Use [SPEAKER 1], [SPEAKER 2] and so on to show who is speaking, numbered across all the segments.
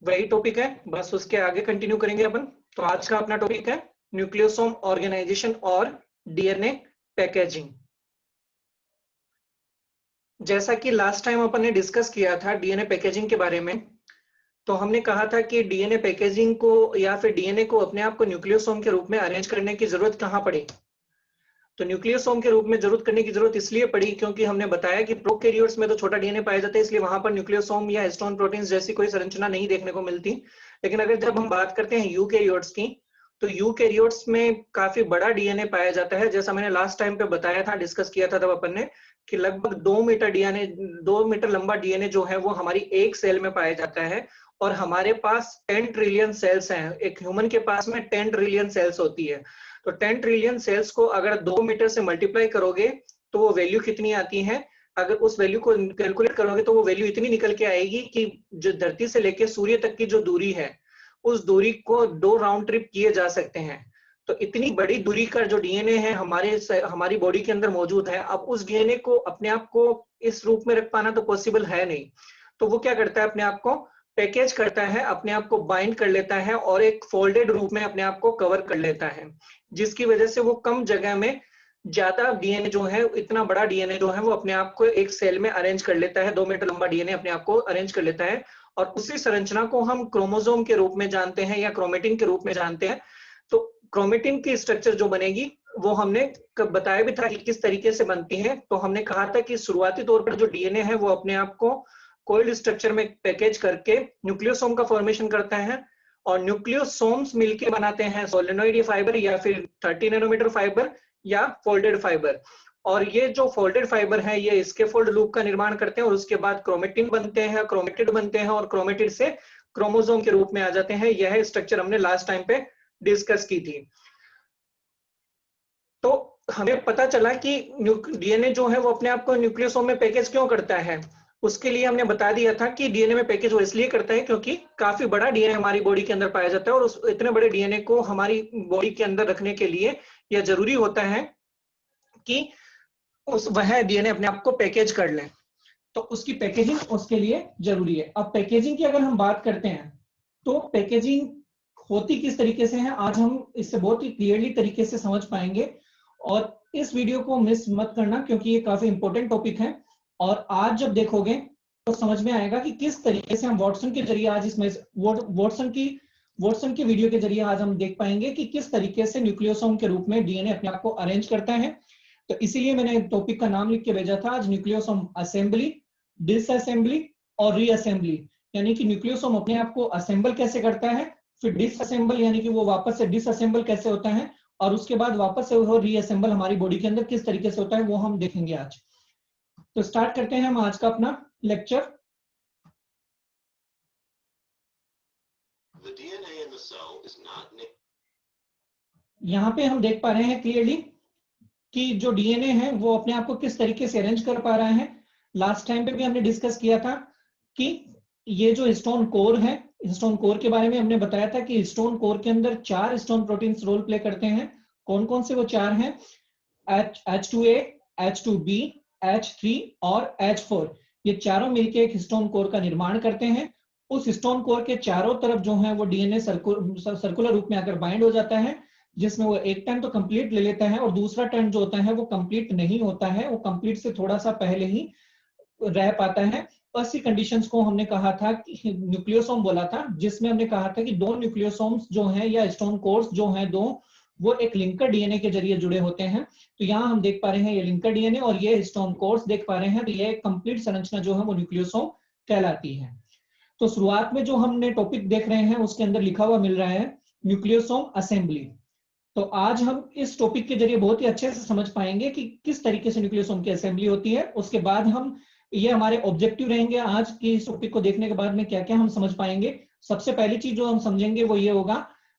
[SPEAKER 1] वही टॉपिक है, बस उसके आगे कंटिन्यू करेंगे अपन। तो आज का अपना टॉपिक है न्यूक्लियोसोम ऑर्गेनाइजेशन और डीएनए पैकेजिंग। जैसा कि लास्ट टाइम अपन ने डिस्कस किया था डीएनए पैकेजिंग के बारे में, तो हमने कहा था कि डीएनए पैकेजिंग को या फिर डीएनए को अपने आप को न्यूक्लियोसोम के रूप में अरेंज करने की जरूरत कहाँ पड़ी। तो न्यूक्लियोसोम के रूप में जरूरत करने की जरूरत इसलिए पड़ी क्योंकि हमने बताया कि प्रोकैरियोट्स में तो छोटा डीएनए पाया जाता है, इसलिए वहां पर न्यूक्लियोसोम या हिस्टोन प्रोटीन्स जैसी कोई संरचना नहीं देखने को मिलती। लेकिन अगर जब हम बात करते हैं यूकैरियोट्स की, तो यूकैरियोट्स में काफी बड़ा डीएनए पाया जाता है। जैसा मैंने लास्ट टाइम पे बताया था, डिस्कस किया था तब अपन ने, कि लगभग 2 मीटर डीएनए, 2 मीटर लंबा डीएनए जो है वो हमारी एक सेल में पाया जाता है। और हमारे पास 10 ट्रिलियन सेल्स हैं। एक ह्यूमन के पास में 10 ट्रिलियन सेल्स होती है। तो 10 ट्रिलियन सेल्स को अगर 2 मीटर से मल्टीप्लाई करोगे तो वो वैल्यू कितनी आती है। अगर उस वैल्यू को कैलकुलेट करोगे तो वो वैल्यू इतनी निकल के आएगी कि जो धरती से लेकर सूर्य तक की जो दूरी है, उस दूरी को 2 राउंड ट्रिप किए जा सकते हैं। तो इतनी बड़ी दूरी का जो डीएनए है हमारी बॉडी के अंदर मौजूद है। अब उस डीएनए को अपने आप को इस रूप में रख पाना तो पॉसिबल है नहीं। तो वो क्या करता है, अपने आप को पैकेज करता है, अपने आप को बाइंड कर लेता है और एक फोल्डेड रूप में अपने आप को कवर कर लेता है, जिसकी वजह से वो कम जगह में ज्यादा डीएनए जो है, इतना बड़ा डीएनए जो है वो अपने आप को एक सेल में अरेंज कर लेता है। 2 मीटर लंबा डीएनए अपने आप को अरेंज कर लेता है। और उसी संरचना को हम क्रोमोसोम के रूप में जानते हैं या क्रोमेटिन के रूप में जानते हैं। तो क्रोमेटिन की स्ट्रक्चर जो बनेगी वो हमने बताया भी था कि किस तरीके से बनती है। तो हमने कहा था कि शुरुआती तौर पर जो डीएनए है वो अपने आप को कोइल्ड स्ट्रक्चर में पैकेज करके न्यूक्लियोसोम का फॉर्मेशन करता है। और न्यूक्लियोसोम्स मिलके बनाते हैं सोलेनोइड फाइबर या फिर 30 नैनोमीटर फाइबर या फोल्डेड फाइबर। और ये जो फोल्डेड फाइबर है ये स्कैफोल्ड लूप का निर्माण करते हैं और उसके बाद क्रोमेटिन बनते हैं, क्रोमेटिड बनते हैं और क्रोमेटिड से क्रोमोसोम के रूप में आ जाते हैं। यह स्ट्रक्चर हमने लास्ट टाइम पे डिस्कस की थी। तो हमें पता चला कि डीएनए जो है वो अपने आप को न्यूक्लियोसोम में पैकेज क्यों करता है। उसके लिए हमने बता दिया था कि डीएनए में पैकेज वो इसलिए करता है क्योंकि काफी बड़ा डीएनए हमारी बॉडी के अंदर पाया जाता है और उस इतने बड़े डीएनए को हमारी बॉडी के अंदर रखने के लिए यह जरूरी होता है कि वह डीएनए अपने आप को पैकेज कर ले। तो उसकी पैकेजिंग उसके लिए जरूरी है। अब पैकेजिंग की अगर हम बात करते हैं तो पैकेजिंग होती किस तरीके से है, आज हम इससे बहुत ही क्लियरली तरीके से समझ पाएंगे। और इस वीडियो को मिस मत करना क्योंकि ये काफी इंपॉर्टेंट टॉपिक है। और आज जब देखोगे तो समझ में आएगा कि किस तरीके से हम वॉटसन के जरिए आज इसमें वॉटसन की वीडियो के जरिए आज हम देख पाएंगे कि किस तरीके से न्यूक्लियोसोम के रूप में डीएनए अपने आप को अरेंज करता है। तो इसीलिए मैंने टॉपिक का नाम लिख के भेजा था आज, न्यूक्लियोसोम असेंबली, डिसअसेंबली और रीअसेंबली। यानी कि न्यूक्लियोसोम अपने आप को असेंबल कैसे करता है, फिर डिसअसेंबल यानी कि वो वापस से डिसअसेंबल कैसे होता है, और उसके बाद वापस से वो रीअसेंबल हमारी बॉडी के अंदर किस तरीके से होता है वो हम देखेंगे आज। तो स्टार्ट करते हैं हम आज का अपना लेक्चर। यहाँ पे हम देख पा रहे हैं क्लियरली कि जो डीएनए है वो अपने आप को किस तरीके से अरेंज कर पा रहा है। लास्ट टाइम पे भी हमने डिस्कस किया था कि ये जो हिस्टोन कोर है, हिस्टोन कोर के बारे में हमने बताया था कि हिस्टोन कोर के अंदर 4 हिस्टोन प्रोटीन्स रोल प्ले करते हैं। कौन कौन से वो 4 हैं? H2A, H2B, H3 और H4। ये चारों मिलकर एक हिस्टोन कोर का निर्माण करते हैं। उस हिस्टोन कोर के चारों तरफ जो है वो डीएनए सर्कुलर रूप में आकर बाइंड हो जाता है, जिसमें वो एक टर्न तो कंप्लीट ले लेता है और दूसरा टर्न जो होता है वो कंप्लीट नहीं होता है, वो कंप्लीट से थोड़ा सा पहले ही रह पाता है। ऐसी कंडीशंस को हमने कहा था कि न्यूक्लियोसोम बोला था, जिसमें हमने कहा था कि 2 न्यूक्लियोसोम्स जो हैं या हिस्टोन कोर्स जो हैं 2, वो एक लिंकर डीएनए के जरिए जुड़े होते हैं। तो यहाँ हम देख पा रहे हैं ये लिंकर डीएनए और ये हिस्टोन कोर्स देख पा रहे हैं। तो ये कंप्लीट संरचना जो है वो न्यूक्लियोसोम कहलाती है। तो शुरुआत में जो हमने टॉपिक देख रहे हैं उसके अंदर लिखा हुआ मिल रहा है न्यूक्लियोसोम असेंबली। तो आज हम इस टॉपिक के जरिए बहुत ही अच्छे से समझ पाएंगे कि किस तरीके से न्यूक्लियोसोम की असेंबली होती है। उसके बाद हम ये हमारे ऑब्जेक्टिव रहेंगे आज की इस टॉपिक को देखने के बाद में क्या क्या हम समझ पाएंगे। सबसे पहली चीज जो हम समझेंगे वो ये होगा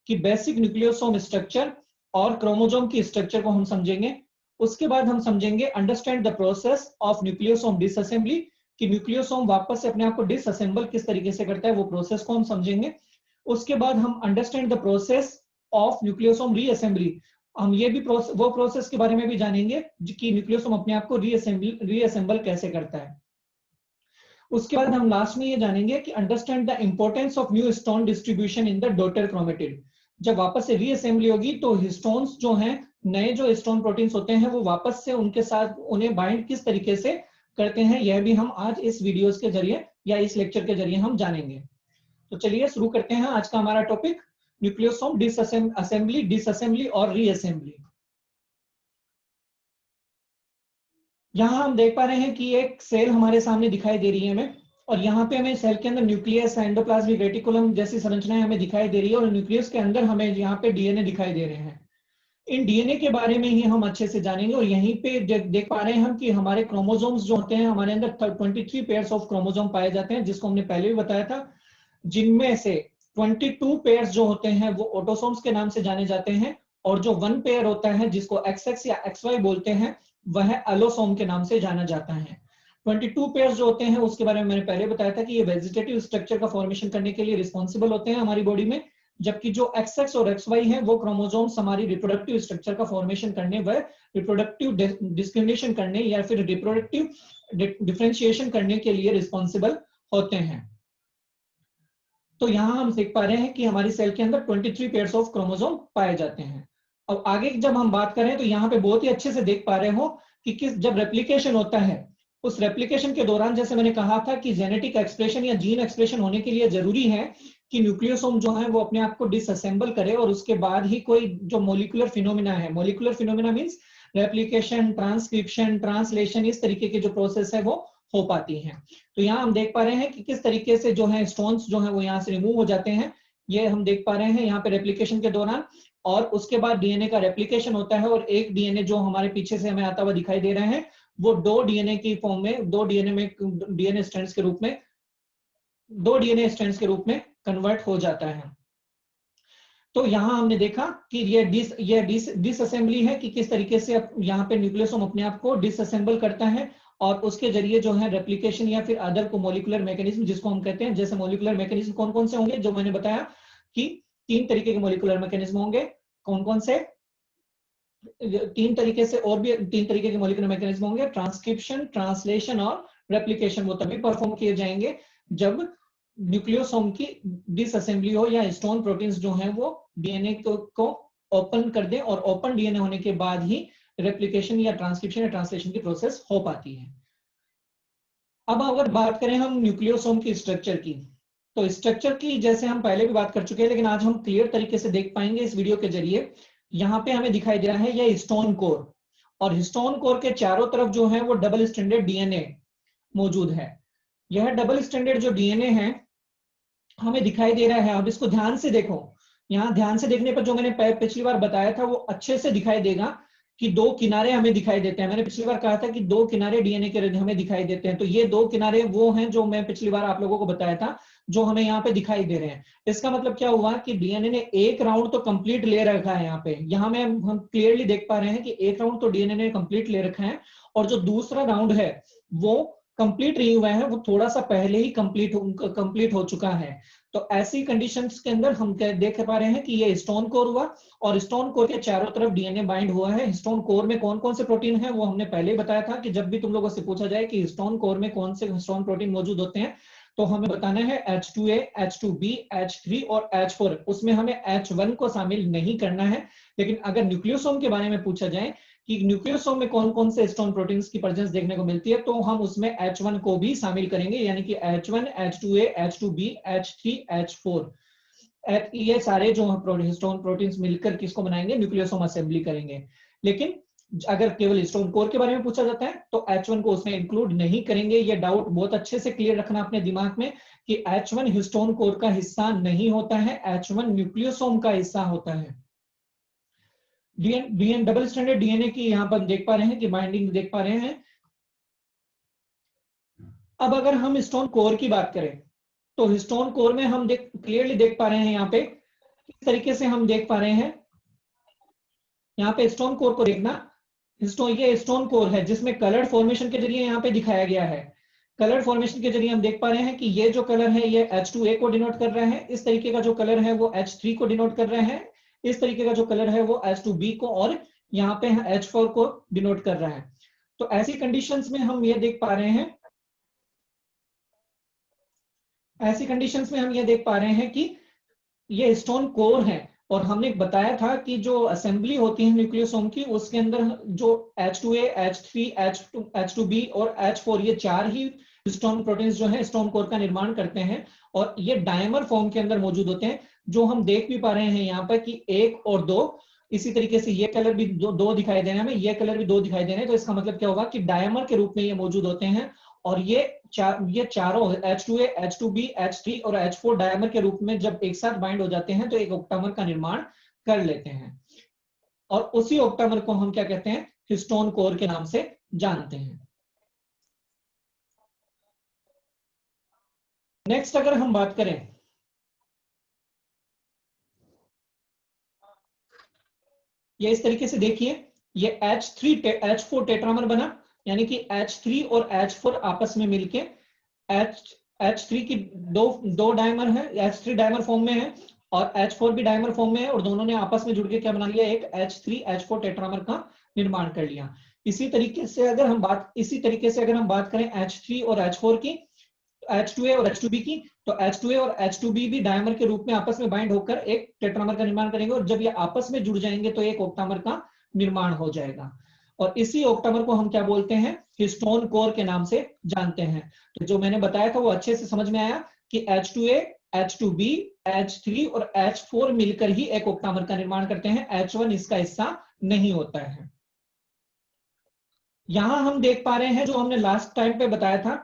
[SPEAKER 1] कि बेसिक न्यूक्लियोसोम स्ट्रक्चर और क्रोमोसोम की स्ट्रक्चर को हम समझेंगे। उसके बाद हम समझेंगे understand the process of nucleosome disassembly, कि न्यूक्लियोसोम वापस से अपने आप को डिसअसेंबल किस तरीके से करता है, वो प्रोसेस को हम समझेंगे। उसके बाद हम understand the process of nucleosome reassembly, हम ये भी वो प्रोसेस के बारे में भी जानेंगे कि न्यूक्लियोसोम अपने आप को रीअसेंबल कैसे करता है। उसके बाद हम लास्ट में ये जानेंगे कि understand the importance of new histone distribution in the daughter chromatid. जब वापस से रीअसेंबली होगी तो हिस्टोन्स जो हैं, नए जो हिस्टोन प्रोटीन्स होते हैं, वो वापस से उनके साथ उन्हें बाइंड किस तरीके से करते हैं, यह भी हम आज इस वीडियोस के जरिए या इस लेक्चर के जरिए हम जानेंगे। तो चलिए शुरू करते हैं आज का हमारा टॉपिक, न्यूक्लियोसोम डिसअसेंबली, डिसअसेंबली और रीअसेंबली। यहां हम देख पा रहे हैं कि एक सेल हमारे सामने दिखाई दे रही है हमें, और यहाँ पे हमें सेल के अंदर न्यूक्लियस, एंडोप्लाज्मिक रेटिकुलम जैसी संरचनाएं हमें दिखाई दे रही है, और न्यूक्लियस के अंदर हमें यहाँ पे डीएनए दिखाई दे रहे हैं। इन डीएनए के बारे में ही हम अच्छे से जानेंगे, और यहीं पे देख पा रहे हैं हम कि हमारे क्रोमोसोम्स जो होते हैं, हमारे अंदर 23 पेयर्स ऑफ क्रोमोसोम पाए जाते हैं, जिसको हमने पहले भी बताया था, जिनमें से 22 पेयर्स जो होते हैं वो ऑटोसोम्स के नाम से जाने जाते हैं, और जो 1 पेयर होता है जिसको XX या XY बोलते हैं, वह एलोसोम के नाम से जाना जाता है। 22 पेयर्स जो होते हैं उसके बारे में मैंने पहले बताया था कि ये वेजिटेटिव स्ट्रक्चर का फॉर्मेशन करने के लिए रिस्पॉन्सिबल होते हैं हमारी बॉडी में, जबकि जो XX और XY है वो क्रोमोसोम्स हमारी रिप्रोडक्टिव स्ट्रक्चर का फॉर्मेशन करने व रिप्रोडक्टिव डिस्क्रिमिनेशन करने या फिर रिप्रोडक्टिव डिफरेंशिएशन करने के लिए रिस्पॉन्सिबल होते हैं। तो यहां हम देख पा रहे हैं कि हमारी सेल के अंदर 23 पेयर्स ऑफ क्रोमोसोम पाए जाते हैं। अब आगे जब हम बात करें तो यहाँ पे बहुत ही अच्छे से देख पा रहे हो कि जब रेप्लिकेशन होता है, उस रेप्लिकेशन के दौरान जैसे मैंने कहा था कि जेनेटिक एक्सप्रेशन या जीन एक्सप्रेशन होने के लिए जरूरी है कि न्यूक्लियोसोम जो है वो अपने आप को डिसअसेंबल करे, और उसके बाद ही कोई जो मोलिकुलर फिनोमिना है, molecular phenomena means replication, transcription, translation, इस तरीके की जो प्रोसेस है वो हो पाती हैं। तो यहाँ हम देख पा रहे हैं कि किस तरीके से जो है स्टोन्स जो है वो यहाँ से रिमूव हो जाते हैं, ये हम देख पा रहे हैं यहाँ पे रेप्लिकेशन के दौरान। और उसके बाद डीएनए का रेप्लिकेशन होता है, और एक डीएनए जो हमारे पीछे से हमें आता हुआ दिखाई दे रहे हैं, वो दो डीएनए की फॉर्म में, दो डीएनए स्ट्रैंड्स के रूप में, दो डीएनए स्ट्रैंड्स के रूप में कन्वर्ट हो जाता है। तो यहां हमने देखा कि ये डिसअसेंबली है कि किस तरीके से यहाँ पे न्यूक्लियोसोम अपने आप को डिसअसेंबल करता है, और उसके जरिए जो है रेप्लिकेशन या फिर अदर को मोलिकुलर मैकेनिज्म जिसको हम कहते हैं, जैसे मोलिकुलर मैकेनिज्म कौन कौन से होंगे, जो मैंने बताया कि 3 तरीके के मोलिकुलर मैकेनिज्म होंगे। कौन कौन से? 3 तरीके से, और भी 3 तरीके के मोलिकुलर मैकेनिज्म होंगे, ट्रांसक्रिप्शन, ट्रांसलेशन और रेप्लिकेशन। वो तभी परफॉर्म किए जाएंगे जब न्यूक्लियोसोम की डिसअसेंबली हो, या स्टोन प्रोटीन्स जो हैं वो डीएनए को ओपन कर दें, और ओपन डीएनए होने के बाद ही रेप्लिकेशन या ट्रांसक्रिप्शन या ट्रांसलेशन की प्रोसेस हो पाती है। अब अगर बात करें हम न्यूक्लियोसोम की स्ट्रक्चर की, तो स्ट्रक्चर की जैसे हम पहले भी बात कर चुके हैं, लेकिन आज हम क्लियर तरीके से देख पाएंगे इस वीडियो के जरिए। यहाँ पे हमें दिखाई दे रहा है यह स्टोन कोर, और स्टोन कोर के चारों तरफ जो है वो डबल स्ट्रैंडेड डीएनए मौजूद है। यह डबल स्ट्रैंडेड जो डीएनए है हमें दिखाई दे रहा है। अब इसको ध्यान से देखो, यहाँ ध्यान से देखने पर जो मैंने पिछली बार बताया था वो अच्छे से दिखाई देगा कि 2 किनारे हमें दिखाई देते हैं। मैंने पिछली बार कहा था कि 2 किनारे डीएनए के हमें दिखाई देते हैं, तो ये 2 किनारे वो हैं जो मैं पिछली बार आप लोगों को बताया था, जो हमें यहाँ पे दिखाई दे रहे हैं। इसका मतलब क्या हुआ कि डीएनए ने एक राउंड तो कंप्लीट ले रखा है। यहाँ पे यहाँ में हम क्लियरली देख पा रहे हैं कि एक राउंड तो डीएनए ने कंप्लीट ले रखा है, और जो दूसरा राउंड है वो कंप्लीट नहीं हुआ है, वो थोड़ा सा पहले ही कंप्लीट हो चुका है। तो ऐसी कंडीशंस के अंदर हम देख पा रहे हैं कि ये स्टोन कोर हुआ, और स्टोन कोर के चारों तरफ डीएनए बाइंड हुआ है। स्टोन कोर में कौन कौन से प्रोटीन है वो हमने पहले बताया था कि जब भी तुम लोगों से पूछा जाए कि स्टोन कोर में कौन से स्टोन प्रोटीन मौजूद होते हैं, तो हमें बताना है H2A, H2B, H3 और H4। उसमें हमें H1 को शामिल नहीं करना है। लेकिन अगर न्यूक्लियोसोम के बारे में पूछा जाए कि न्यूक्लियोसोम में कौन कौन से स्टोन प्रोटीन्स की प्रेजेंस देखने को मिलती है, तो हम उसमें H1 को भी शामिल करेंगे, यानी कि H1, H2A, H2B, H3, H4। ये सारे जो स्टोन प्रोटीन्स मिलकर किसको बनाएंगे, न्यूक्लियोसोम असेंबली करेंगे। लेकिन अगर केवल स्टोन कोर के बारे में पूछा जाता है तो H1 को उसमें इंक्लूड नहीं करेंगे। ये डाउट बहुत अच्छे से क्लियर रखना अपने दिमाग में कि H1 हिस्टोन कोर का हिस्सा नहीं होता है, H1 न्यूक्लियोसोम का हिस्सा होता है। डीएन डबल स्ट्रैंडेड डीएनए की यहाँ पर देख पा रहे हैं कि बाइंडिंग देख पा रहे हैं। अब अगर हम स्टोन कोर की बात करें तो हिस्टोन कोर में हम क्लियरली देख पा रहे हैं, यहाँ पे किस तरीके से हम देख पा रहे हैं। यहाँ पे स्टोन कोर को देखना, ये स्टोन कोर है जिसमें कलर फॉर्मेशन के जरिए यहाँ पे दिखाया गया है। कलर फॉर्मेशन के जरिए हम देख पा रहे हैं कि ये जो कलर है ये H2A को डिनोट कर रहा है, इस तरीके का जो कलर है वो H3 को डिनोट कर रहा है, इस तरीके का जो कलर है वो H2B को, और यहाँ पे H4 को डिनोट कर रहा है। तो ऐसी कंडीशंस में हम ये देख पा रहे हैं ऐसी कंडीशंस में हम ये देख पा रहे हैं कि ये हिस्टोन कोर है, और हमने बताया था कि जो असेंबली होती है न्यूक्लियोसोम की, उसके अंदर जो H2A, H3, H2B और H4, ये 4 ही हिस्टोन प्रोटीन्स जो है हिस्टोन कोर का निर्माण करते हैं, और ये डायमर फॉर्म के अंदर मौजूद होते हैं, जो हम देख भी पा रहे हैं यहाँ पर कि 1 और 2। इसी तरीके से ये कलर भी दो दिखाई दे रहे हैं हमें, ये कलर भी 2 दिखाई दे रहे हैं, तो इसका मतलब क्या होगा कि डायमर के रूप में ये मौजूद होते हैं। और ये चारों H2A, H2B, H3 और H4 डायमर के रूप में जब एक साथ बाइंड हो जाते हैं तो एक ऑक्टामर का निर्माण कर लेते हैं, और उसी ऑक्टामर को हम क्या कहते हैं, हिस्टोन कोर के नाम से जानते हैं। नेक्स्ट अगर हम बात करें, ये इस तरीके से देखिए, ये H4 टेट्रामर बना, यानी कि H3 और H4 आपस में मिलके H3 की दो डायमर है, H3 डायमर फॉर्म में है और H4 भी डायमर फॉर्म में है, और दोनों ने आपस में जुड़ के क्या बना लिया, एक H3H4 टेट्रामर का निर्माण कर लिया। इसी तरीके से अगर हम बात करें H3 और H4 की, H2A और H2B की, तो H2A और H2B भी डायमर के रूप में आपस में बाइंड होकर एक टेट्रामर का निर्माण करेंगे, और जब ये आपस में जुड़ जाएंगे तो एक ऑक्टामर का निर्माण हो जाएगा, और इसी ऑक्टामर को हम क्या बोलते हैं, हिस्टोन कोर के नाम से जानते हैं। तो जो मैंने बताया था वो अच्छे से समझ में आया कि H2A, H2B, H3 और H4 मिलकर ही एक ऑक्टामर का निर्माण करते हैं, H1 इसका हिस्सा नहीं होता है। यहां हम देख पा रहे हैं जो हमने लास्ट टाइम पे बताया था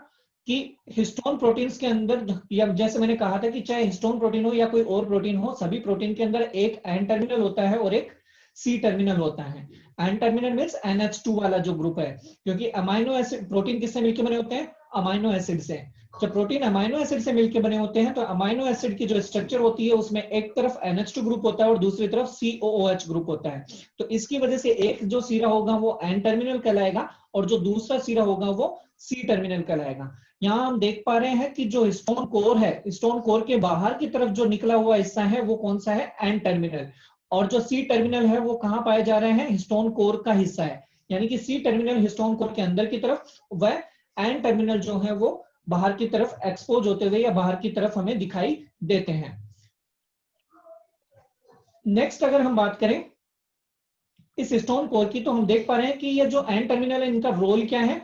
[SPEAKER 1] कि हिस्टोन प्रोटीन्स के अंदर, या जैसे मैंने कहा था कि चाहे हिस्टोन प्रोटीन हो या कोई और प्रोटीन हो, सभी प्रोटीन के अंदर एक एन टर्मिनल होता है और एक सी टर्मिनल होता है। एन टर्मिनल मीन्स NH2 वाला जो ग्रुप है, क्योंकि अमाइनो एसिड, प्रोटीन किससे मिलकर बने होते हैं, अमाइनो एसिड से। जब प्रोटीन अमाइनो एसिड से मिलकर बने होते हैं तो अमाइनो एसिड की जो स्ट्रक्चर होती है उसमें एक तरफ NH2 ग्रुप होता है और दूसरी तरफ COOH ग्रुप होता है। तो इसकी वजह से एक जो सिरा होगा वो एन टर्मिनल कहलाएगा, और जो दूसरा सिरा होगा वो सी टर्मिनल कहलाएगा। यहाँ हम देख पा रहे हैं कि जो हिस्टोन कोर है, हिस्टोन कोर के बाहर की तरफ जो निकला हुआ हिस्सा है वो कौन सा है, एन टर्मिनल, और जो सी टर्मिनल है वो कहाँ पाए जा रहे हैं, हिस्टोन कोर का हिस्सा है। यानी कि सी टर्मिनल हिस्टोन कोर के अंदर की तरफ, वह एन टर्मिनल जो है वो बाहर की तरफ एक्सपोज होते हुए या बाहर की तरफ हमें दिखाई देते हैं। नेक्स्ट अगर हम बात करें इस हिस्टोन कोर की, तो हम देख पा रहे हैं कि ये जो एन टर्मिनल है इनका रोल क्या है।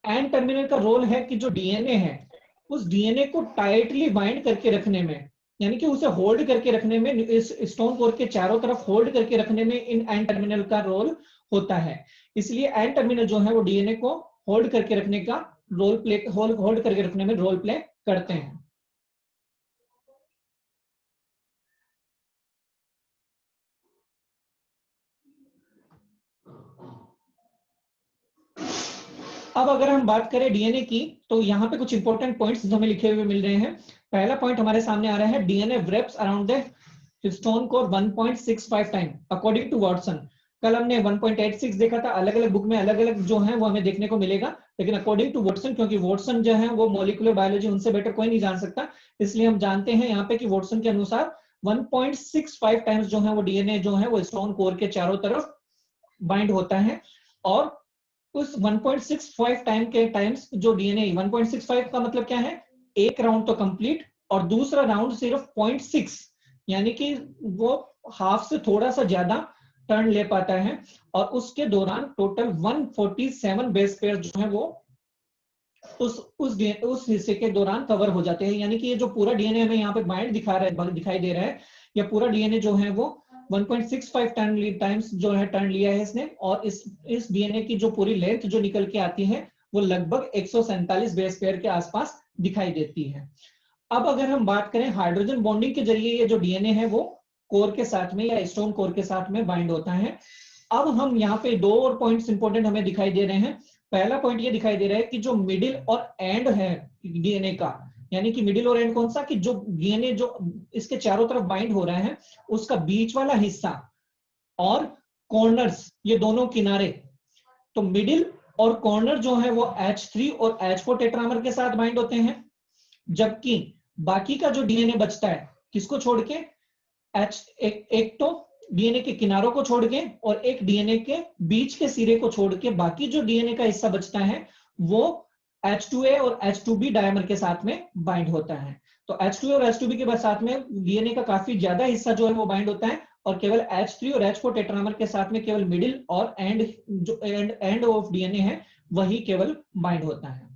[SPEAKER 1] एन टर्मिनल का रोल है कि जो डीएनए है उस डीएनए को टाइटली बाइंड करके रखने में, यानी कि उसे होल्ड करके रखने में, इस स्टोन कोर के चारों तरफ होल्ड करके रखने में इन एन टर्मिनल का रोल होता है। इसलिए एन टर्मिनल जो है वो डीएनए को होल्ड करके रखने का होल्ड करके रखने में रोल प्ले करते हैं। अब अगर हम बात करें डीएनए की, तो यहाँ पे कुछ इंपॉर्टेंट पॉइंट्स हमें लिखे हुए मिल रहे हैं। पहला पॉइंट हमारे सामने आ रहा है, DNA wraps around the histone core 1.65 time according to Watson. कल हमने 1.86 देखा था, अलग अलग बुक में अलग अलग जो है वो हमें देखने को मिलेगा, लेकिन अकॉर्डिंग टू वाटसन, क्योंकि वाटसन जो है वो मॉलिक्यूलर बायोलॉजी, उनसे बेटर कोई नहीं जान सकता, इसलिए हम जानते हैं यहाँ पे कि वाटसन के अनुसार 1.65 टाइम्स जो है वो डीएनए जो है वो स्टोन कोर के चारों तरफ बाइंड होता है। और उस 1.65 टाइम के टाइम्स जो डीएनए, 1.65 का मतलब क्या है, एक राउंड तो कंप्लीट और दूसरा राउंड सिर्फ 0.6, यानी कि वो हाफ से थोड़ा सा ज्यादा टर्न ले पाता है, और उसके दौरान टोटल 147 बेस पेयर जो है वो उस हिस्से के दौरान कवर हो जाते हैं। यानी कि ये जो पूरा डीएनए हमें यहाँ पे बाइंड दिखाई दे रहा है, या पूरा डीएनए जो है वो 1.65 टर्न टाइम्स जो है टर्न लिया है इसने, और इस डीएनए की जो पूरी लेंथ जो निकल के आती है वो लगभग 147 बेस पेयर के आसपास दिखाई देती है। अब अगर हम बात करें हाइड्रोजन बॉन्डिंग के जरिए ये जो डीएनए है वो कोर के साथ में या स्टोन कोर के साथ में बाइंड होता है। अब हम यहाँ पे दो और पॉइंट्स इंपॉर्टेंट हमें दिखाई दे रहे हैं। पहला पॉइंट ये दिखाई दे रहा है कि जो मिडिल और एंड है डीएनए का, यानी कि मिडिल और एंड कौन सा, कि जो डीएनए जो इसके चारों तरफ बाइंड हो रहा है उसका बीच वाला हिस्सा और कॉर्नर्स, ये दोनों किनारे, तो मिडिल और कॉर्नर जो है वो H3 और H4 टेट्रामर के साथ बाइंड होते हैं, जबकि बाकी का जो डीएनए बचता है किसको छोड़ के, एक तो डीएनए के किनारों को छोड़ के और एक डीएनए के बीच के सिरे को छोड़ के, बाकी जो डीएनए का हिस्सा बचता है वो H2A और H2B डायमर के साथ में बाइंड होता है। तो H2A और H2B के साथ में डीएनए का काफी ज्यादा हिस्सा जो है वो बाइंड होता है, और केवल H3 और H4 टेट्रामर के साथ में केवल मिडिल और एंड जो एंड ऑफ डीएनए है वही केवल बाइंड होता है।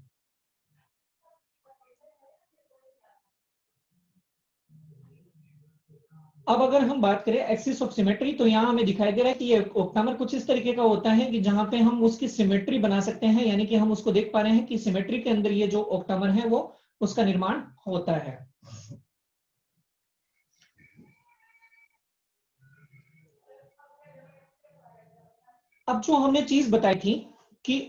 [SPEAKER 1] अब अगर हम बात करें एक्सिस ऑफ सिमेट्री, तो यहाँ हमें दिखाई दे रहा है कि ये ऑक्टामर कुछ इस तरीके का होता है कि जहां पे हम उसकी सिमेट्री बना सकते हैं, यानी कि हम उसको देख पा रहे हैं कि सिमेट्री के अंदर ये जो ऑक्टामर है वो उसका निर्माण होता है। अब जो हमने चीज बताई थी कि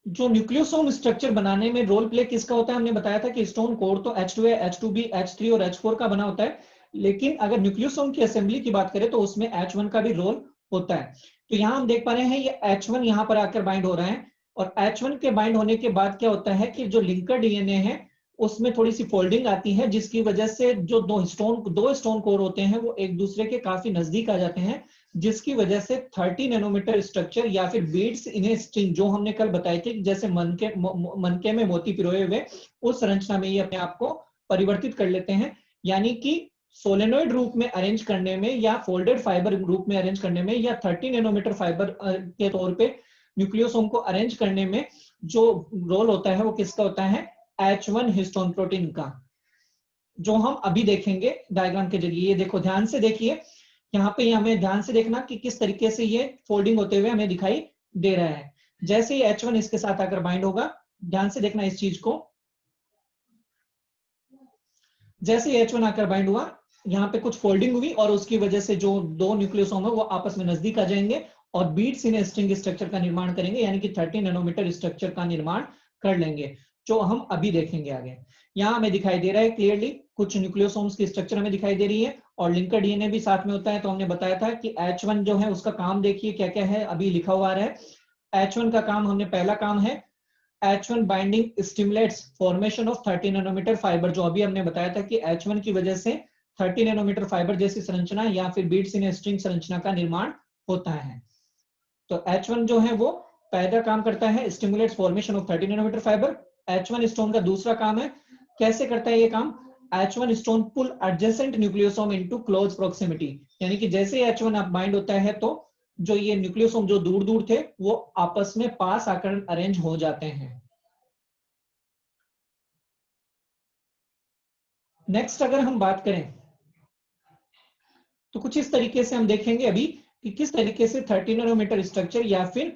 [SPEAKER 1] जो न्यूक्लियोसोम स्ट्रक्चर बनाने में रोल प्ले किसका होता है, हमने बताया था कि स्टोन कोर तो H2A, H2B, H3 और H4 का बना होता है, लेकिन अगर न्यूक्लियोसोम की असेंबली की बात करें तो उसमें H1 का भी रोल होता है। तो यहां हम देख पा रहे हैं ये H1 यहां पर आकर बाइंड हो रहा है, और H1 के बाइंड होने के बाद क्या होता है कि जो लिंकर डीएनए है उसमें थोड़ी सी फोल्डिंग आती है, जिसकी वजह से जो दो स्टोन कोर होते हैं वो एक दूसरे के काफी नजदीक आ जाते हैं, जिसकी वजह से 30 नैनोमीटर स्ट्रक्चर या फिर बीड्स इन ए स्ट्रिंग जो हमने कल बताई थी, जैसे मनके में मोती पिरोए हुए, उस संरचना में ये अपने आप को परिवर्तित कर लेते हैं। यानी कि सोलेनोइड रूप में अरेंज करने में या फोल्डेड फाइबर रूप में अरेंज करने में या 30 नैनोमीटर फाइबर के तौर पे न्यूक्लियोसोम को अरेंज करने में जो रोल होता है वो किसका होता है, H1 हिस्टोन प्रोटीन का, जो हम अभी देखेंगे डायग्राम के जरिए। ये देखो ध्यान से देखिए, यहाँ पे हमें ध्यान से देखना कि किस तरीके से ये फोल्डिंग होते हुए हमें दिखाई दे रहा है। जैसे ही H1 इसके साथ आकर बाइंड होगा, ध्यान से देखना इस चीज को, जैसे ही H1 आकर बाइंड हुआ यहाँ पे कुछ फोल्डिंग हुई और उसकी वजह से जो दो न्यूक्लियोसोम है वो आपस में नजदीक आ जाएंगे और बीट्स इन स्ट्रिंग स्ट्रक्चर का निर्माण करेंगे, यानी कि 30 नैनोमीटर स्ट्रक्चर का निर्माण कर लेंगे, जो हम अभी देखेंगे आगे। यहाँ हमें दिखाई दे रहा है क्लियरली कुछ न्यूक्लियोसोम्स की स्ट्रक्चर हमें दिखाई दे रही है, और लिंकर डीएनए भी साथ में होता है। तो हमने बताया था कि H1 जो है उसका काम देखिए क्या क्या है, अभी लिखा हुआ है। H1 का काम, हमने पहला काम है H1 binding stimulates formation of 30 nanometre fibre, जो अभी हमने बताया था कि H1 की वजह से 30 नैनोमीटर फाइबर जैसी संरचना या फिर बीट्स इन स्ट्रिंग संरचना का निर्माण होता है। तो H1 जो है वो पहला काम करता है stimulates formation of 30 nanometre fibre. H1 stone का दूसरा काम है, कैसे करता है ये काम, H1 stone pull adjacent nucleosome into close proximity, यानी कि जैसे H1 आप बाइंड होता है तो जो ये न्यूक्लियोसोम जो दूर दूर थे वो आपस में पास आकर अरेंज हो जाते हैं। नेक्स्ट अगर हम बात करें तो कुछ इस तरीके से हम देखेंगे अभी कि किस तरीके से 30 नैनोमीटर स्ट्रक्चर या फिर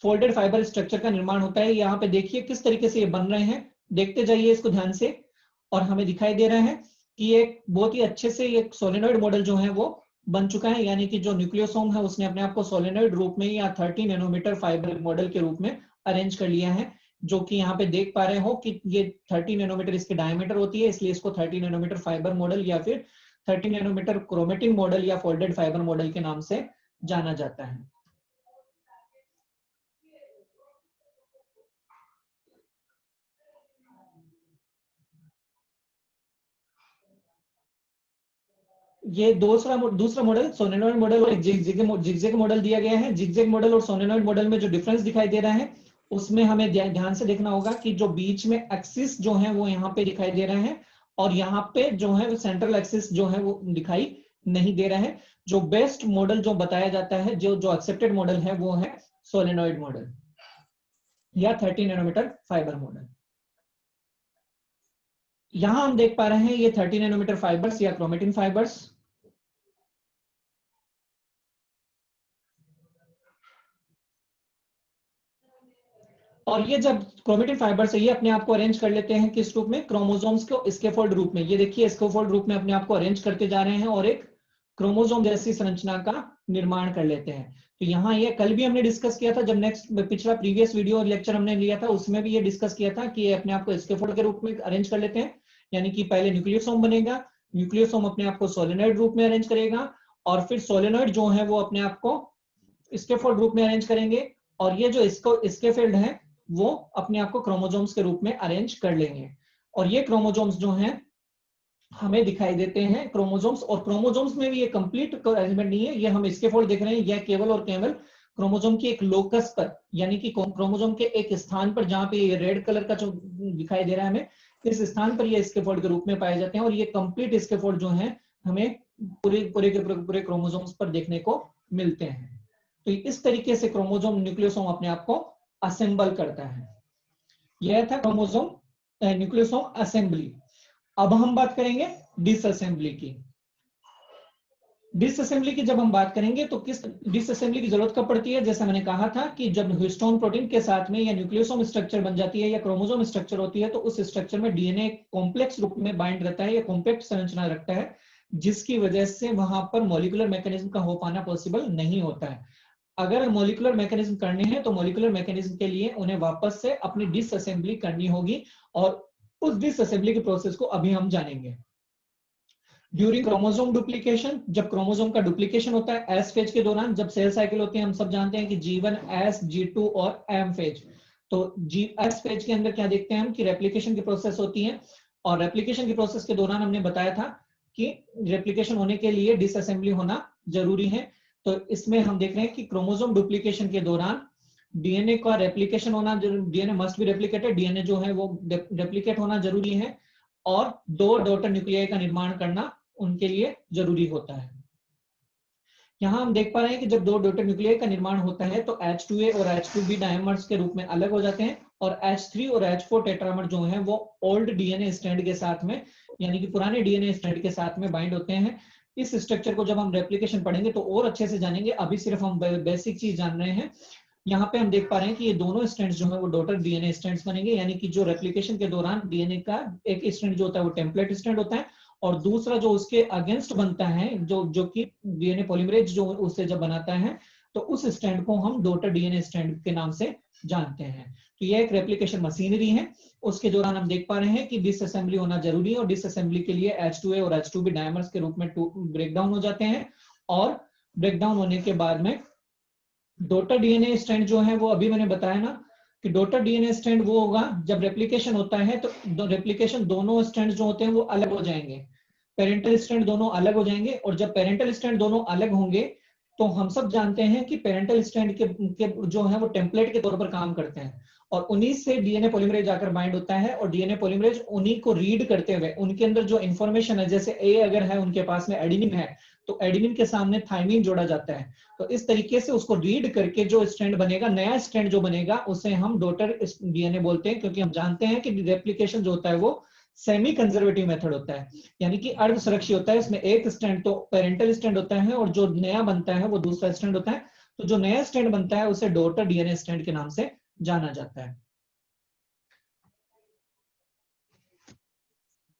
[SPEAKER 1] फोल्डेड फाइबर स्ट्रक्चर का निर्माण होता है। यहाँ पे देखिए किस तरीके से ये बन रहे हैं, देखते जाइए इसको ध्यान से, और हमें दिखाई दे रहा है कि एक बहुत ही अच्छे से एक सोलेनोइड मॉडल जो है वो बन चुका है, यानी कि जो न्यूक्लियोसोम है उसने अपने आप को सोलेनोइड रूप में या 30 नैनोमीटर फाइबर मॉडल के रूप में अरेंज कर लिया है, जो कि यहाँ पे देख पा रहे हो कि ये 30 नैनोमीटर इसकी डायमीटर होती है, इसलिए इसको 30 नैनोमीटर फाइबर मॉडल या फिर 30 नैनोमीटर क्रोमेटिन मॉडल या फोल्डेड फाइबर मॉडल के नाम से जाना जाता है। ये दूसरा मॉडल सोलेनोइड मॉडल और जिगजैग मॉडल दिया गया है। जिगजैग मॉडल और सोलेनोइड मॉडल में जो डिफरेंस दिखाई दे रहा है उसमें हमें ध्यान से देखना होगा कि जो बीच में एक्सिस जो है वो यहाँ पे दिखाई दे रहे हैं, और यहाँ पे जो है सेंट्रल एक्सिस जो है वो दिखाई नहीं दे रहा है। जो बेस्ट मॉडल जो बताया जाता है, जो जो एक्सेप्टेड मॉडल है वो है सोलेनोइड मॉडल या 30 नैनोमीटर फाइबर मॉडल। यहां हम देख पा रहे हैं ये 30 नैनोमीटर फाइबर्स या क्रोमेटिन फाइबर्स, और ये जब क्रोमेटिन फाइबर से ये अपने आप को अरेंज कर लेते हैं किस रूप में, क्रोमोसोम्स को स्कैफोल्ड रूप में। ये देखिए स्कैफोल्ड रूप में अपने आप को अरेंज करते जा रहे हैं और एक क्रोमोसोम जैसी संरचना का निर्माण कर लेते हैं। तो यहाँ ये कल भी हमने डिस्कस किया था, जब पिछला प्रीवियस वीडियो लेक्चर हमने लिया था उसमें भी ये डिस्कस किया था कि ये अपने आप को स्कैफोल्ड के रूप में अरेंज कर लेते हैं, यानी कि पहले न्यूक्लियोसोम बनेगा, न्यूक्लियोसोम अपने आप को सोलेनोइड रूप में अरेंज करेगा, और फिर सोलेनोइड जो है वो अपने आप को स्कैफोल्ड रूप में अरेंज करेंगे, और ये जो स्कैफोल्ड है वो अपने आप को क्रोमोसोम्स के रूप में अरेंज कर लेंगे। और ये क्रोमोसोम्स जो हैं हमें दिखाई देते हैं क्रोमोसोम्स, और क्रोमोसोम्स में भी ये कंप्लीट अरेंजमेंट नहीं है, ये हम स्कैफोल्ड देख रहे हैं, यह केवल और केवल
[SPEAKER 2] क्रोमोसोम की एक लोकस पर, यानी कि क्रोमोसोम के एक स्थान पर, जहां पे ये रेड कलर का जो दिखाई दे रहा है हमें, इस स्थान पर ये स्कैफोल्ड के रूप में पाए जाते हैं। और ये कंप्लीट स्कैफोल्ड जो है हमें पूरे पूरे के पूरे क्रोमोसोम्स पर देखने को मिलते हैं। तो इस तरीके से क्रोमोसोम न्यूक्लियोसोम अपने आप को असेंबल करता है। यह था क्रोमोसोम न्यूक्लियोसोम असेंबली। अब हम बात करेंगे डिसअसेंबली की। डिसअसेंबली की जब हम बात करेंगे तो किस डिसअसेंबली की जरूरत कब पड़ती है? जैसा मैंने कहा था कि जब हिस्टोन प्रोटीन के साथ में या न्यूक्लियोसोम स्ट्रक्चर बन जाती है या क्रोमोसोम स्ट्रक्चर होती है, तो उस स्ट्रक्चर में डीएनए कॉम्प्लेक्स रूप में बाइंड रहता है या कॉम्पैक्ट संरचना रखता है, जिसकी वजह से वहां पर मॉलिक्यूलर मैकेनिज्म का हो पाना पॉसिबल नहीं होता है। अगर मॉलिक्यूलर मैकेनिज्म करने हैं तो मॉलिक्यूलर मैकेनिज्म के लिए उन्हें वापस से अपनी डिसअसेंबली करनी होगी, और उस डिसअसेंबली के प्रोसेस को अभी हम जानेंगे। ड्यूरिंग क्रोमोसोम डुप्लीकेशन, जब क्रोमोसोम का डुप्लीकेशन होता है एस फेज के दौरान, जब सेल साइकिल होते हैं, हम सब जानते हैं कि G1, S, G2 और M फेज। तो एस फेज के अंदर क्या देखते हैं हम कि रेप्लिकेशन की प्रोसेस होती है, और रेप्लिकेशन की प्रोसेस के दौरान हमने बताया था कि रेप्लिकेशन होने के लिए डिसअसेंबली होना जरूरी है। तो इसमें हम देख रहे हैं कि क्रोमोसोम डुप्लीकेशन के दौरान डीएनए का रेप्लिकेशन होना, DNA must be replicated, DNA जो है वो रेप्लिकेट होना जरूरी है, और 2 डॉटर न्यूक्लियाई का निर्माण करना उनके लिए जरूरी होता है। यहां हम देख पा रहे हैं कि जब 2 डॉटर न्यूक्लियाई का निर्माण होता है तो H2A और H2B डायमर्स के रूप में अलग हो जाते हैं, और H3 और H4 टेट्रामर जो हैं वो ओल्ड डीएनए स्ट्रैंड के साथ में, यानी कि पुराने डीएनए स्ट्रैंड के साथ में बाइंड होते हैं। इस स्ट्रक्चर को जब हम रेप्लिकेशन पढ़ेंगे तो और अच्छे से जानेंगे, अभी सिर्फ हम बेसिक चीज जान रहे हैं। यहाँ पे हम देख पा रहे हैं कि ये दोनों स्ट्रैंड्स जो है वो डॉटर डीएनए स्ट्रैंड्स बनेंगे, यानी कि जो रेप्लिकेशन के दौरान डीएनए का एक स्ट्रैंड जो होता है वो टेम्पलेट स्ट्रैंड होता है, और दूसरा जो उसके अगेंस्ट बनता है, जो कि डीएनए पॉलीमरेज जो उससे जब बनाता है, तो उस स्ट्रैंड को हम डॉटर डीएनए स्ट्रैंड के नाम से जानते हैं। तो यह एक रेप्लिकेशन मशीनरी है। उसके दौरान हम देख पा रहे हैं कि डिसअसेंबली होना जरूरी है, और डिसअसेंबली के लिए H2A और H2B डायमर्स के रूप में ब्रेक डाउन हो जाते हैं, और ब्रेक डाउन होने के बाद में डॉटर डीएनए स्ट्रैंड जो है वो, अभी मैंने बताया ना कि डॉटर डीएनए स्ट्रैंड वो होगा जब रेप्लिकेशन होता है तो रेप्लिकेशन दोनों स्ट्रैंड जो होते हैं वो अलग हो जाएंगे, पेरेंटल स्ट्रैंड दोनों अलग हो जाएंगे। और जब पेरेंटल स्ट्रैंड दोनों अलग होंगे तो हम सब जानते हैं कि पेरेंटल स्ट्रैंड के जो है वो टेम्पलेट के तौर पर काम करते हैं, और उन्हीं से डीएनए पॉलीमरेज आकर बाइंड होता है, और डीएनए पॉलीमरेज उन्हीं को रीड करते हुए उनके अंदर जो इंफॉर्मेशन है, जैसे ए अगर है उनके पास में एडेनिन है, तो एडेनिन के सामने थाइमिन जोड़ा जाता है। तो इस तरीके से उसको रीड करके जो स्ट्रैंड बनेगा, नया स्ट्रैंड जो बनेगा, उसे हम डॉटर डीएनए बोलते हैं, क्योंकि हम जानते हैं कि रेप्लिकेशन जो होता है वो सेमी कंजर्वेटिव मेथड होता है, यानी कि अर्ध सुरक्षित होता है। इसमें एक स्ट्रैंड तो पेरेंटल स्ट्रैंड होता है, और जो नया बनता है वो दूसरा स्ट्रैंड होता है। तो जो नया स्ट्रैंड बनता है उसे डॉटर डीएनए स्ट्रैंड के नाम से जाना जाता है।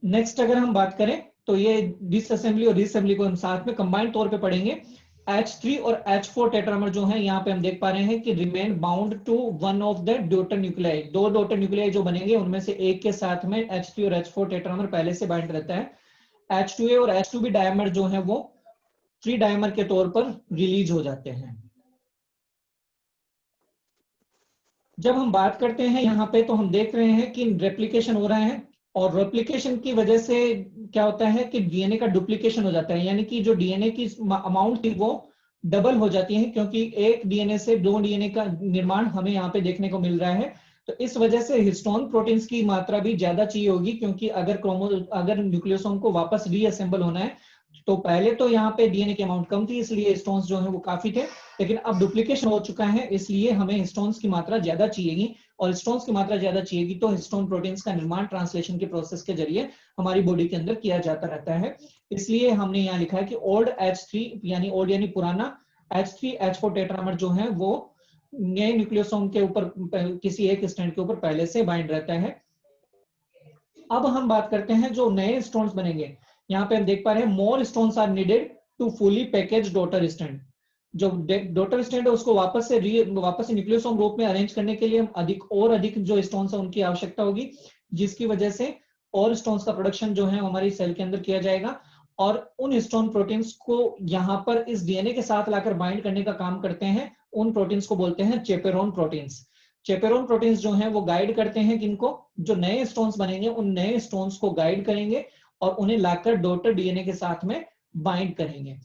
[SPEAKER 2] नेक्स्ट अगर हम बात करें तो ये डिसअसेंबली और रीअसेंबली को हम साथ में कंबाइंड तौर पे पढ़ेंगे। H3 और H4 टेट्रामर जो है, यहाँ पे हम देख पा रहे हैं कि remain bound to one of the daughter nuclei. 2 daughter nuclei जो बनेंगे उनमें से एक के साथ में H3 और H4 टेट्रामर पहले से बाइंड रहता है। H2A और H2B डायमर जो है वो 3 डायमर के तौर पर रिलीज हो जाते हैं। जब हम बात करते हैं यहाँ पे तो हम देख रहे हैं कि रेप्लिकेशन हो रहा है, और रेप्लिकेशन की वजह से क्या होता है कि डीएनए का डुप्लीकेशन हो जाता है, यानी कि जो डीएनए की अमाउंट थी वो डबल हो जाती है, क्योंकि एक डीएनए से 2 डीएनए का निर्माण हमें यहाँ पे देखने को मिल रहा है। तो इस वजह से हिस्टोन प्रोटीन्स की मात्रा भी ज्यादा चाहिए होगी, क्योंकि अगर न्यूक्लियोसोम को वापस रीअसेंबल होना है, तो पहले तो यहाँ पे डीएनए की अमाउंट कम थी, इसलिए हिस्टोन्स जो है वो काफी थे, लेकिन अब डुप्लीकेशन हो चुका है, इसलिए हमें हिस्टोन्स की मात्रा ज्यादा चाहिएगी, और हिस्टोन्स की मात्रा ज्यादा चाहिएगी तो हिस्टोन प्रोटीन्स का निर्माण ट्रांसलेशन के प्रोसेस के जरिए हमारी बॉडी के अंदर किया जाता रहता है। इसलिए हमने यहाँ लिखा है कि ओल्ड H3 यानी ओल्ड यानी पुराना H3 H4 टेट्रामर जो है वो नए न्यूक्लियोसोम के ऊपर किसी एक स्ट्रैंड के ऊपर पहले से बाइंड रहता है। अब हम बात करते हैं जो नए स्टोन्स बनेंगे। यहाँ पे हम देख पा रहे हैं more stones are needed to fully package daughter strand. जो डॉटर स्ट्रैंड है उसको वापस से न्यूक्लियोसोम रूप में अरेंज करने के लिए हम अधिक जो स्टोन्स है उनकी आवश्यकता होगी, जिसकी वजह से और स्टोन्स का प्रोडक्शन जो है हमारी सेल के अंदर किया जाएगा, और उन स्टोन प्रोटीन्स को यहाँ पर इस डीएनए के साथ लाकर बाइंड करने का काम करते हैं। उन प्रोटीन्स को बोलते हैं चेपेरोन प्रोटीन्स। चेपेरोन प्रोटीन्स जो हैं वो गाइड करते हैं किनको, जो नए स्टोन्स बनेंगे उन नए स्टोन्स को गाइड करेंगे और उन्हें लाकर डॉटर डीएनए के साथ में बाइंड करेंगे।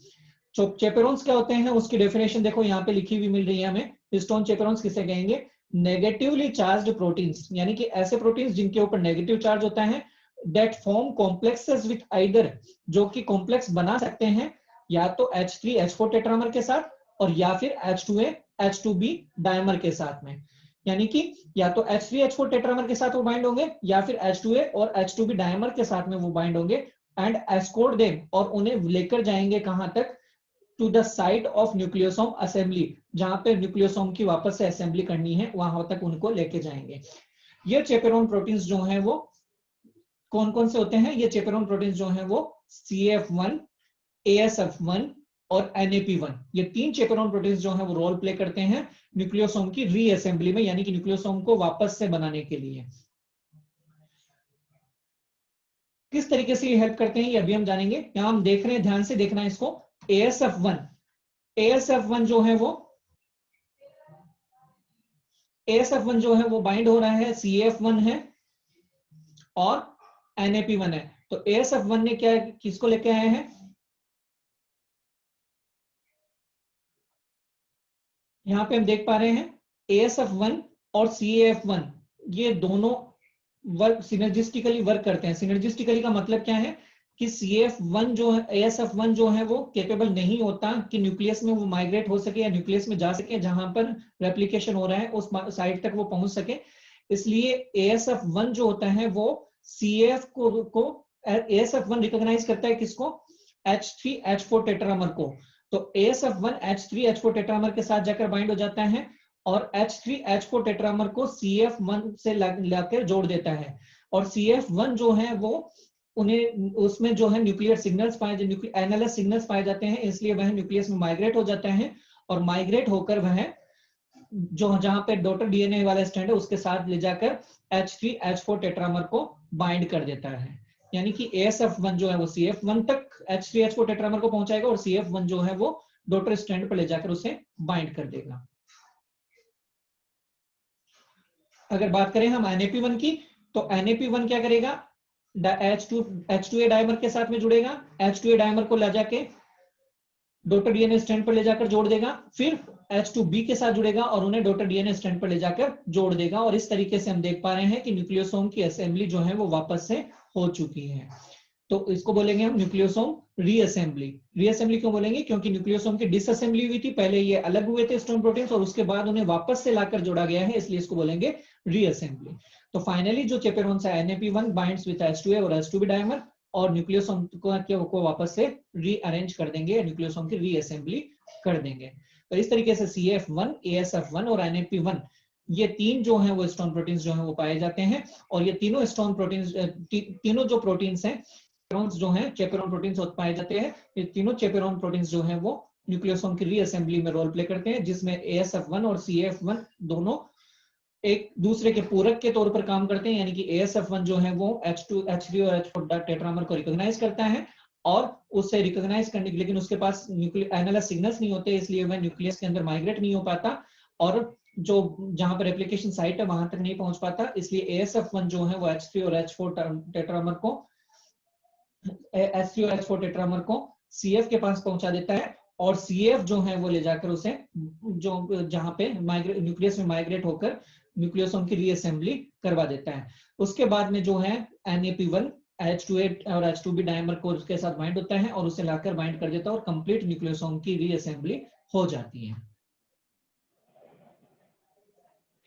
[SPEAKER 2] चेपेरोन्स क्या होते हैं उसकी डेफिनेशन देखो यहाँ पे लिखी हुई मिल रही है हमें। हिस्टोन चेपेरोन्स किसे कहेंगे? नेगेटिवली चार्ज्ड प्रोटीन्स, यानी कि ऐसे प्रोटीन्स जिनके ऊपर नेगेटिव चार्ज होता है, that form complexes with either, जो कि कॉम्प्लेक्स बना सकते हैं या तो H3H4 टेट्रामर के साथ और या फिर H2A H2B डायमर के साथ में, यानी कि या तो H3H4 टेट्रामर के साथ वो बाइंड होंगे या फिर H2A और H2B डायमर के साथ में वो बाइंड होंगे एंड एस्कोर्ट देम, और उन्हें लेकर जाएंगे कहां तक? To the site of nucleosome assembly, जहां पे न्यूक्लियोसोम की वापस से असेंबली करनी है वहां तक उनको लेके जाएंगे। ये चेपेरोन प्रोटीन्स जो हैं वो कौन कौन से होते हैं? ये चेपेरोन प्रोटीन्स जो हैं वो CF1, ASF1 और NAP1, ये तीन चेपेरोन प्रोटीन्स जो हैं वो रोल प्ले करते हैं न्यूक्लियोसोम की रीअसेंबली में, यानी कि न्यूक्लियोसोम को वापस से बनाने के लिए। किस तरीके से ये हेल्प करते हैं ये अभी हम जानेंगे। यहां हम देख रहे हैं, ध्यान से देखना है इसको। ASF1 जो है वो बाइंड हो रहा है, CF1 है और NAP1 है। तो ASF1 ने क्या, किसको लेके आए हैं? यहां पे हम देख पा रहे हैं ASF1 और CAF1 ये दोनों वर्क सिनर्जिस्टिकली वर्क करते हैं। सिनर्जिस्टिकली का मतलब क्या है कि CF1 जो है, ASF1 जो है वो कैपेबल नहीं होता कि न्यूक्लियस में वो माइग्रेट हो सके या न्यूक्लियस में जा सके, जहां पर रेप्लिकेशन हो रहा है उस साइड तक वो पहुंच सके। इसलिए ASF1 जो होता है वो CF को ASF1 रिकॉग्नाइज करता है किसको? H3H4 टेट्रामर को। तो ASF1 H3H4 टेट्रामर के साथ जाकर बाइंड हो जाता है और H3H4 टेट्रामर को CF1 से लाकर जोड़ देता है, और CF1 जो है वो उन्हें उसमें जो है न्यूक्लियर सिग्नल्स एनालस सिग्नल्स पाए जाते हैं, इसलिए वह न्यूक्लियस में माइग्रेट हो जाता है और माइग्रेट होकर वह जो जहां पे डॉटर DNA वाला स्ट्रैंड है उसके साथ ले जाकर H3H4 टेट्रामर को बाइंड कर देता है। यानी कि ASF1 जो है वो CF1 तक H3H4 टेट्रामर को पहुंचाएगा और CF1 जो है वो डॉटर स्ट्रैंड पर ले जाकर उसे बाइंड कर देगा। अगर बात करें हम NAP1 की, तो NAP1 क्या करेगा? H2A डायमर के साथ में जुड़ेगा, H2A डायमर को ले जाके डॉटर DNA स्ट्रैंड पर ले जाकर जोड़ देगा, फिर H2B के साथ जुड़ेगा और उन्हें डॉटर DNA स्ट्रैंड पर ले जाकर जोड़ देगा। और इस तरीके से हम देख पा रहे हैं कि न्यूक्लियोसोम की असेंबली जो है वो वापस से हो चुकी है। तो इसको बोलेंगे हम न्यूक्लियोसोम रीअसेंबली। रीअसेंबली क्यों बोलेंगे? क्योंकि न्यूक्लियोसोम की डिसअसेंबली हुई थी, पहले ये अलग हुए थे स्टोन प्रोटीन्स और उसके बाद उन्हें वापस से लाकर जोड़ा गया है, इसलिए इसको बोलेंगे रीअसेंबली। तो फाइनली जो चेपेरोन्स है NAP1 बाइंड्स विद H2A और H2B डायमर और न्यूक्लियोसोम को वापस से रीअरेंज कर देंगे, न्यूक्लियोसोम की रीअसेंबली कर देंगे। तो इस तरीके से CF1, ASF1 और NAP1 ये तीन जो हैं वो स्टोन प्रोटीन्स जो हैं वो पाए जाते हैं। और ये तीनों स्टोन प्रोटीन्स तीनों जो प्रोटीन्स हैं जो हैं चेपेरोन प्रोटीन्स पाए जाते हैं। ये तीनों चेपेरोन प्रोटीन्स जो हैं वो न्यूक्लियोसोम की रीअसेंबली में रोल प्ले करते हैं, जिसमें ASF1 और CF1 दोनों एक दूसरे के पूरक के तौर पर काम करते हैं। यानी कि ASF1 जो है वो H2, H3 और H4 टेट्रामर को रिकॉग्नाइज करता है और उससे रिकॉग्नाइज करने के, लेकिन उसके पास एनालस सिग्नल्स नहीं होते, इसलिए वह न्यूक्लियस के अंदर माइग्रेट नहीं हो पाता और जो जहां पर रेप्लिकेशन साइट है वहां तक नहीं पहुंच पाता। इसलिए ASF1 जो है वो H3 और H4 टेट्रामर को H3 और H4 टेट्रामर को CF के पास पहुंचा देता है और CF जो है वो ले जाकर उसे जो जहां पे न्यूक्लियस में माइग्रेट होकर न्यूक्लियोसोम की रीअसेंबली करवा देता है। उसके बाद में जो है NAP1 H2A और H2B डायमर को उसके साथ बाइंड होता है और उसे लाकर बाइंड कर देता है और कंप्लीट न्यूक्लियोसोम की रीअसेंबली हो जाती है।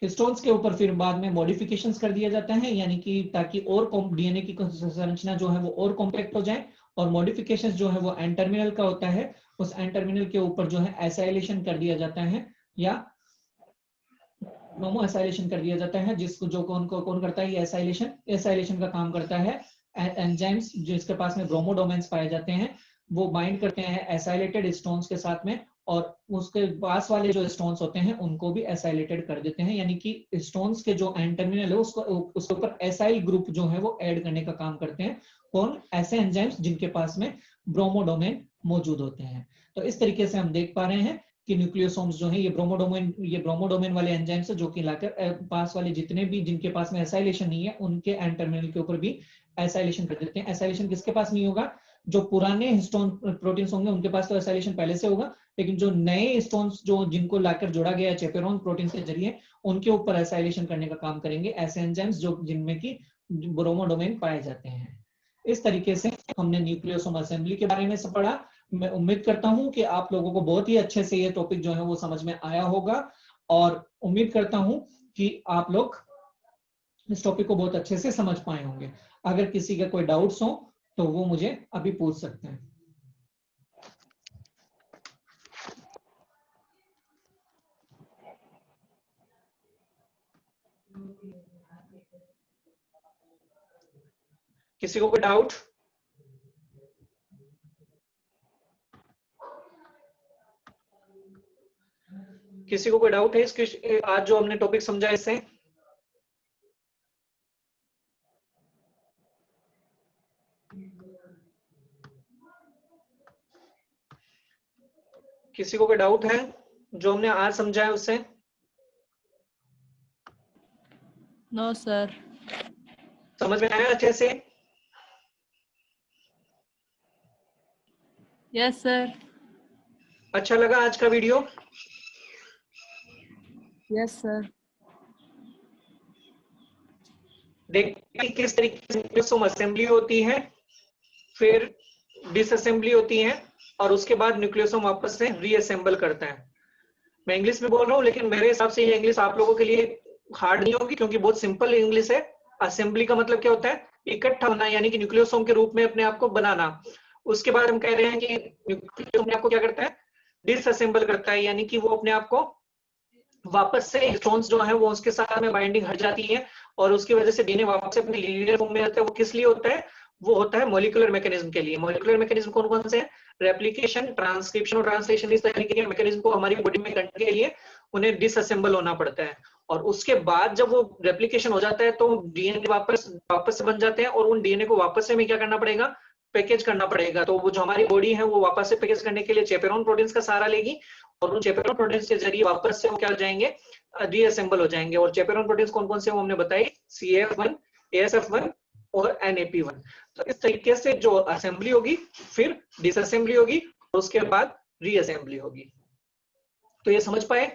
[SPEAKER 2] हिस्टोन्स के ऊपर फिर बाद में मॉडिफिकेशंस कर दिया जाता है, यानी कि ताकि और DNA की संरचना जो है वो और कॉम्पैक्ट हो जाए। और मॉडिफिकेशंस जो है वो एन टर्मिनल का होता है, उस एन टर्मिनल के ऊपर जो है एसाइलेशन कर दिया जाता है या नोमो एसाइलेशन कर दिया जाता है, जिसको जो कौन करता है? ये एसाइलेशन का काम करता है एंजाइम्स जिसके पास में ब्रोमोडोमेन्स पाए जाते हैं, वो बाइंड करते हैं एसाइलेटेड स्टोन्स के साथ में और उसके पास वाले जो स्टोन्स होते हैं उनको भी एसाइलेटेड कर देते हैं। यानी कि स्टोन्स के जो एन टर्मिनल है उसके ऊपर एसाइल ग्रुप जो है वो ऐड करने का काम करते हैं। कौन? ऐसे एंजाइम्स जिनके पास में ब्रोमोडोमेन मौजूद होते हैं। तो इस तरीके से हम देख पा रहे हैं कि न्यूक्लियोसोम्स जो है ये ब्रोमोडोमेन वाले एंजाइम्स है जो कि लाकर पास वाले जितने भी जिनके पास में एसाइलेशन नहीं है उनके एन टर्मिनल के ऊपर भी एसाइलेशन कर देते हैं। एसाइलेशन किसके पास नहीं होगा? जो पुराने हिस्टोन प्रोटीन्स होंगे उनके पास तो एसाइलेशन पहले से होगा, लेकिन जो नए हिस्टोन्स जो जिनको लाकर जोड़ा गया है चेपेरोन प्रोटीन के जरिए, उनके ऊपर एसाइलेशन करने का काम करेंगे ऐसे एंजाइम्स जो जिनमें की ब्रोमो डोमेन पाए जाते हैं। इस तरीके से हमने न्यूक्लियोसोम असेंबली के बारे में पढ़ा। मैं उम्मीद करता हूं कि आप लोगों को बहुत ही अच्छे से ये टॉपिक जो है वो समझ में आया होगा, और उम्मीद करता हूं कि आप लोग इस टॉपिक को बहुत अच्छे से समझ पाए होंगे। अगर किसी का कोई डाउट्स हो तो वो मुझे अभी पूछ सकते हैं।
[SPEAKER 1] किसी को कोई डाउट? किसी को कोई डाउट है इसके आज जो हमने टॉपिक समझा इससे? किसी को कोई डाउट है जो हमने आज समझा है उससे?
[SPEAKER 3] No sir.
[SPEAKER 1] समझ में आया अच्छे से?
[SPEAKER 3] Yes sir.
[SPEAKER 1] अच्छा लगा आज का वीडियो?
[SPEAKER 3] Yes sir.
[SPEAKER 1] देखिए किस तरीके से न्यूक्लियोसोम असेंबली होती है, फिर डिसअसेंबली होती है, और उसके बाद न्यूक्लियोसोम वापस से रीअसेंबल करता है। मैं इंग्लिश में बोल रहा हूँ, लेकिन मेरे हिसाब से ये इंग्लिश आप लोगों के लिए हार्ड नहीं होगी, क्योंकि बहुत सिंपल इंग्लिश है। असेंबली का मतलब क्या होता है? इकट्ठा होना, यानी कि न्यूक्लियोसोम के रूप में अपने आप को बनाना। उसके बाद हम कह रहे हैं कि न्यूक्लियोसोम अपने आप को क्या करता है? डिसअसेंबल करता है, यानी कि वो अपने आप को वापस से हिस्टोन्स जो है वो उसके साथ में बाइंडिंग हट जाती है, और उसकी वजह से डीएनए वापस से अपने लीनियर फॉर्म में आता है। वो किस लिए होता है? वो होता है मॉलिक्यूलर मैकेनिज्म के लिए। मॉलिक्यूलर मैकेनिज्म कौन कौन से हैं? रेप्लिकेशन, ट्रांसक्रिप्शन और ट्रांसलेशन। इस तरीके के मैकेनिज्म को हमारी बॉडी में करने के लिए उन्हें डिसअसेंबल होना पड़ता है, और उसके बाद जब वो रेप्लिकेशन हो जाता है तो डीएनए वापस से बन जाते हैं, और उन डीएनए को वापस से हमें क्या करना पड़ेगा? पैकेज करना पड़ेगा। तो वो जो हमारी बॉडी है वो वापस से पैकेज करने के लिए चेपेरोन प्रोटीन्स का सहारा लेगी, और उन चेपेरोन प्रोटीन्स के जरिए वापस से वो क्या हो जाएंगे? रीअसेंबल हो जाएंगे। और चेपेरोन प्रोटीन्स कौन कौन से वो हमने बताई? CF1, ASF1 और NAP1। तो इस तरीके से जो असेंबली होगी, फिर डिसअसेंबली होगी, और उसके बाद रीअसेंबली होगी। तो ये समझ पाए?